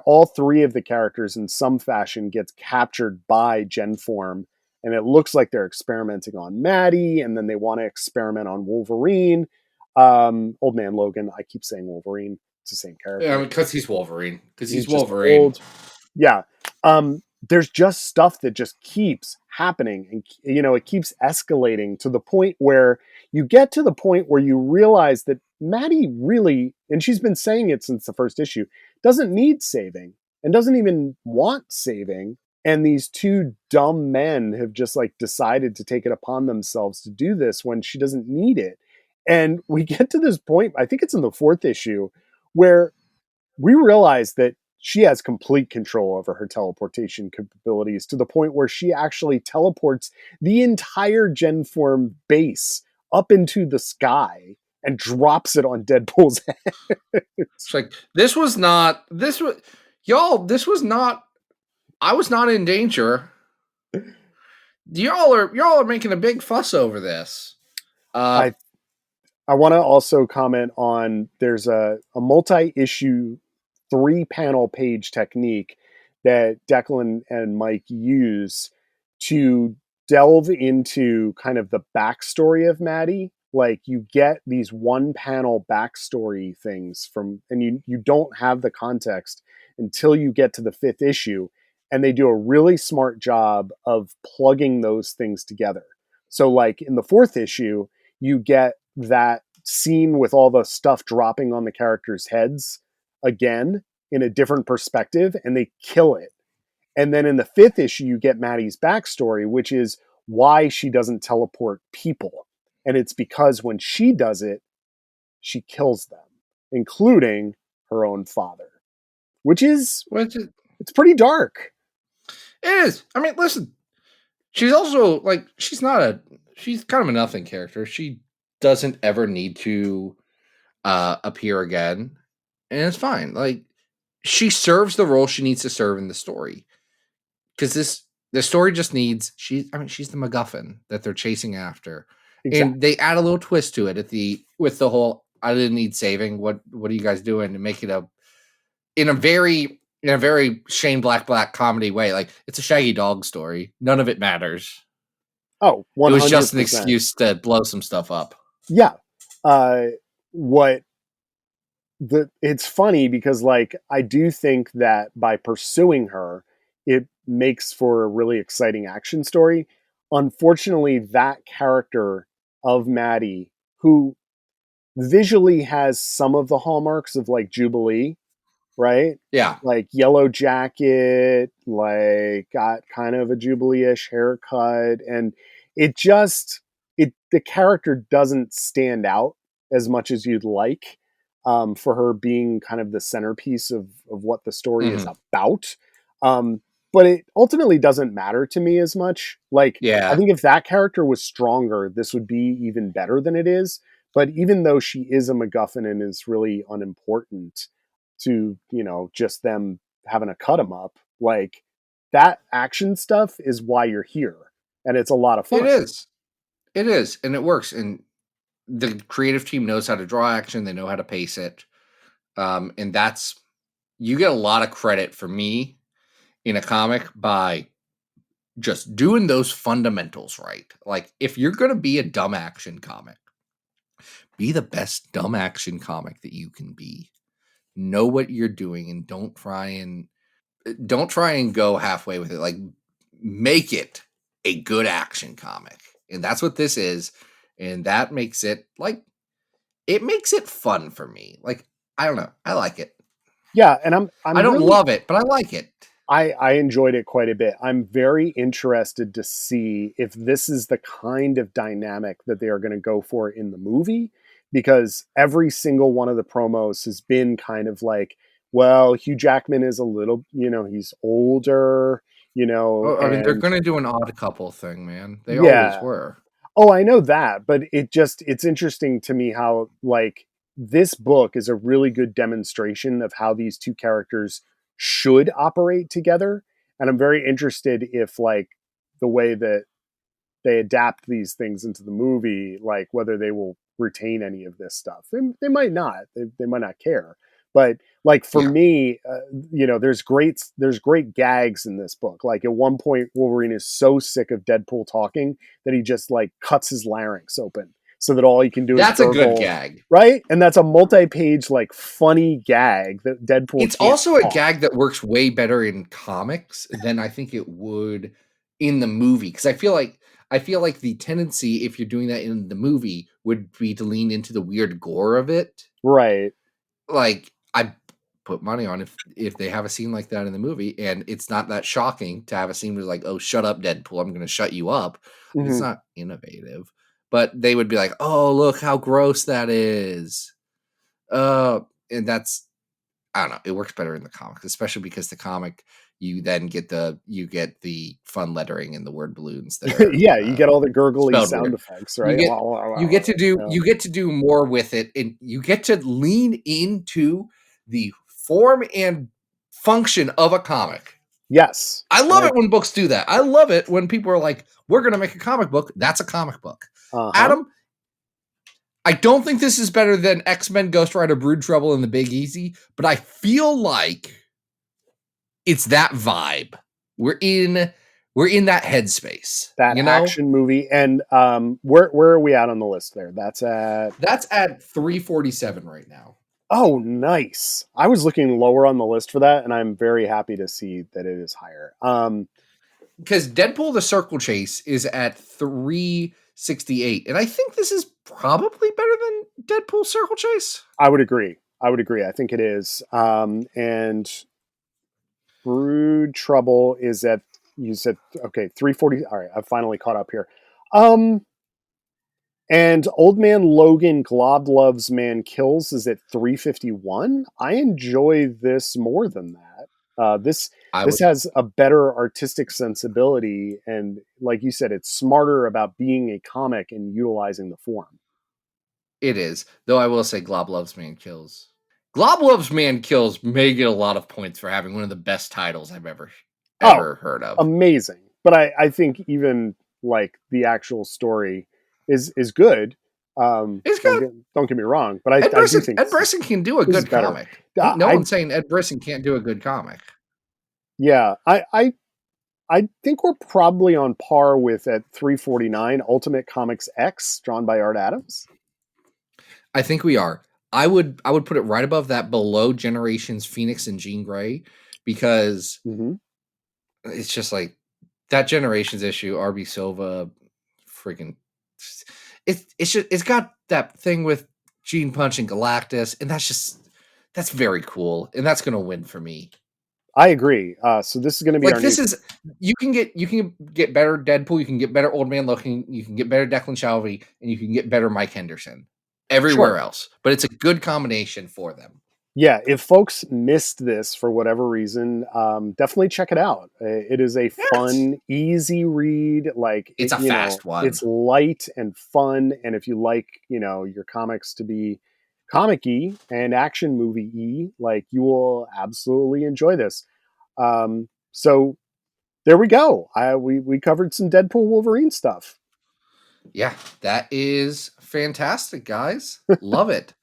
all three of the characters in some fashion gets captured by Genform, and it looks like they're experimenting on Maddie, and then they want to experiment on Wolverine. Old man Logan. I keep saying Wolverine. It's the same character. Yeah, because he's Wolverine. Because he's just Wolverine. Old. Yeah. There's just stuff that just keeps happening, and it keeps escalating to the point where you get to the point where you realize that Maddie really, and she's been saying it since the first issue, doesn't need saving and doesn't even want saving. And these two dumb men have just like decided to take it upon themselves to do this when she doesn't need it. And we get to this point, I think it's in the fourth issue, where we realize that she has complete control over her teleportation capabilities to the point where she actually teleports the entire Genform base up into the sky and drops it on Deadpool's head. It's like, I was not in danger. Y'all are making a big fuss over this. I want to also comment on, there's a multi-issue 3-panel page technique that Declan and Mike use to delve into kind of the backstory of Maddie. Like, you get these 1-panel backstory things and you don't have the context until you get to the 5th issue. And they do a really smart job of plugging those things together. So like in the 4th issue, you get that scene with all the stuff dropping on the characters' heads again in a different perspective, and they kill it. And then in the 5th issue, you get Maddie's backstory, which is why she doesn't teleport people. And it's because when she does it, she kills them, including her own father, which is it's pretty dark. It is. I mean, listen, she's also like, she's kind of a nothing character. She doesn't ever need to appear again. and it's fine. Like, she serves the role she needs to serve in the story. Because the story just needs she's the MacGuffin that they're chasing after. Exactly. And they add a little twist to it with the whole I didn't need saving. What are you guys doing? To make it in a very Shane Black comedy way. Like, it's a Shaggy Dog story. None of it matters. Oh, 100%. It was just an excuse to blow some stuff up. Yeah. It's funny because, like, I do think that by pursuing her, it makes for a really exciting action story. Unfortunately, that character of Maddie, who visually has some of the hallmarks of like Jubilee, right? Yeah. Like yellow jacket, like got kind of a Jubilee-ish haircut, and the character doesn't stand out as much as you'd like, for her being kind of the centerpiece of what the story is about. But it ultimately doesn't matter to me as much. Like, Yeah. I think if that character was stronger, this would be even better than it is. But even though she is a MacGuffin and is really unimportant to, just them having to cut him up, like, that action stuff is why you're here. And it's a lot of fun. It is. And it works. And the creative team knows how to draw action. They know how to pace it. And you get a lot of credit for me in a comic by just doing those fundamentals right. Like, if you're going to be a dumb action comic, be the best dumb action comic that you can be. Know what you're doing and don't try and go halfway with it. Like, make it a good action comic. And that's what this is. And that makes it fun for me. Like, I don't know. I like it. Yeah, and I don't love it, but I like it. I enjoyed it quite a bit. I'm very interested to see if this is the kind of dynamic that they are going to go for in the movie, because every single one of the promos has been kind of like, well, Hugh Jackman is a little, he's older, I mean, they're and going to do an odd couple thing, man. They yeah. always were. Oh, I know that, but it's interesting to me how, like, this book is a really good demonstration of how these two characters should operate together. And I'm very interested if, like, the way that they adapt these things into the movie, like, whether they will retain any of this stuff. They might not. They might not care. But, like, for me, there's great gags in this book. Like, at one point, Wolverine is so sick of Deadpool talking that he just, like, cuts his larynx open so that all he can do That's is gurgle, a good gag, right? And that's a multi-page, like, funny gag that Deadpool. It's also a gag that works way better in comics than I think it would in the movie, because I feel like the tendency, if you're doing that in the movie, would be to lean into the weird gore of it, right? Like, I put money on if they have a scene like that in the movie, and it's not that shocking to have a scene where like, oh, shut up, Deadpool, I'm going to shut you up. Mm-hmm. It's not innovative, but they would be like, oh, look how gross that is. And that's, I don't know, it works better in the comics, especially because the comic, you then get the fun lettering and the word balloons there. Yeah, you get all the gurgly sound effects, right? You get to do more with it, and you get to lean into the form and function of a comic. Yes. I love it when books do that. I love it when people are like, we're going to make a comic book. That's a comic book. Adam, I don't think this is better than X-Men Ghost Rider Brood Trouble and the Big Easy, but I feel like it's that vibe. We're in that headspace. That action movie. And where are we at on the list there? That's at 347 right now. Oh, nice. I was looking lower on the list for that, and I'm very happy to see that it is higher. Because Deadpool the Circle Chase is at 368, and I think this is probably better than Deadpool Circle Chase. I would agree. I think it is. And Brood Trouble is at, you said, okay, 340. All right, I've finally caught up here. And Old Man Logan Glob Loves Man Kills is at 351. I enjoy this more than that. This has a better artistic sensibility, and like you said, it's smarter about being a comic and utilizing the form. It is, though I will say Glob Loves Man Kills Globulus Man Kills may get a lot of points for having one of the best titles I've ever heard of. Amazing. But I think even like the actual story is good. It's good. Don't get me wrong, but I Ed do think Brisson can do a this is good better. comic. Ain't no one's saying Ed Brisson can't do a good comic. Yeah, I think we're probably on par with at 349 Ultimate Comics X, drawn by Art Adams. I think we are. I would put it right above that, below Generations Phoenix and Jean Grey, because it's just like that Generations issue, RB Silva, freaking. It's got that thing with Gene Punch and Galactus, and that's very cool, and that's gonna win for me. I agree. So this is going to be you can get better Deadpool, you can get better Old Man Looking, you can get better Declan Shalvey, and you can get better Mike Henderson everywhere else. But it's a good combination for them. Yeah, if folks missed this for whatever reason, definitely check it out. It is a fun, easy read. Like it's a fast one. It's light and fun, and if you like, your comics to be comic-y and action movie-y, like you will absolutely enjoy this. So there we go. We covered some Deadpool Wolverine stuff. Yeah, that is fantastic, guys. Love it.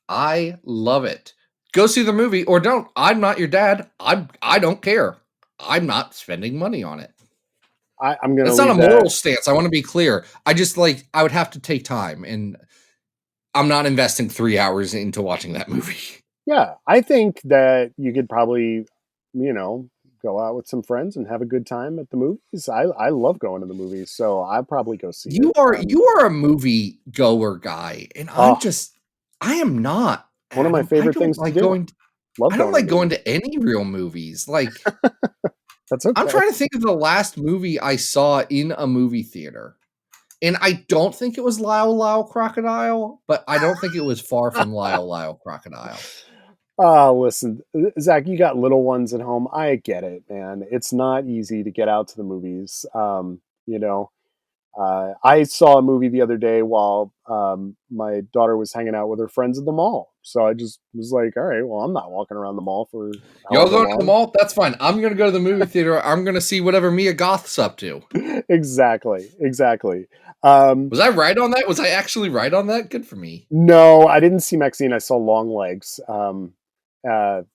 I love it. Go see the movie or don't. I'm not your dad. I don't care. I'm not spending money on it. I'm gonna. That's not a moral stance. I want to be clear. I just I would have to take time, and I'm not investing 3 hours into watching that movie. Yeah, I think that you could probably, go out with some friends and have a good time at the movies. I love going to the movies, so I'll probably go see it. You are a movie goer guy, and I am not. One of my favorite things to do. I don't like going to any real movies. Like that's okay. I'm trying to think of the last movie I saw in a movie theater. And I don't think it was Lyle Lyle Crocodile, but I don't think it was far from Lyle Lyle Crocodile. Listen, Zach, you got little ones at home. I get it, man. It's not easy to get out to the movies. I saw a movie the other day while my daughter was hanging out with her friends at the mall. So I just was like, all right, well, I'm not walking around the mall for... Y'all going to the mall? That's fine. I'm going to go to the movie theater. I'm going to see whatever Mia Goth's up to. Exactly. Was I right on that? Was I actually right on that? Good for me. No, I didn't see Maxine. I saw Long Legs. But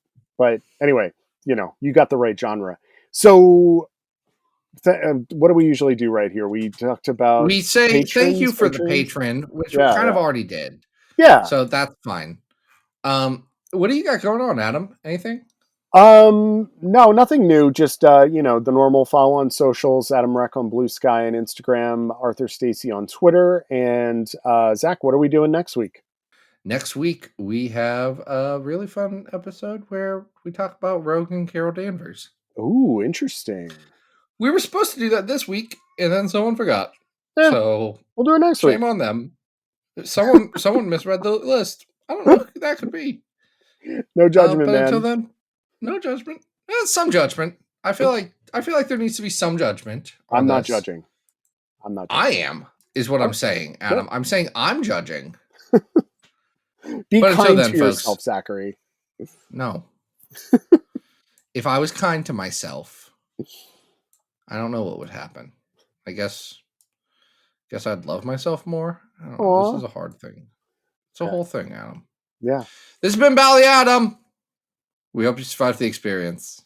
anyway, you got the right genre. So... what do we usually do right here? We talked about... We say thank you for the patron, which we kind of already did. Yeah. So that's fine. What do you got going on, Adam? Anything? No, nothing new. Just, the normal follow on socials, Adam Reck on Blue Sky and Instagram, Arthur Stacy on Twitter. And Zach, what are we doing next week? Next week, we have a really fun episode where we talk about Rogue and Carol Danvers. Ooh, interesting. We were supposed to do that this week, and then someone forgot. Yeah, so we'll do it next week. Shame on them. Someone misread the list. I don't know who that could be. No judgment, but man. Until then, no judgment. Some judgment. I feel like there needs to be some judgment. I'm not judging. I am, is what I'm saying, Adam. Yeah. I'm saying I'm judging. Be kind to yourself, Zachary. No. If I was kind to myself, I don't know what would happen. I guess I'd love myself more. I don't know. This is a hard thing. It's a whole thing, Adam. Yeah. This has been Bally Adam. We hope you survived the experience.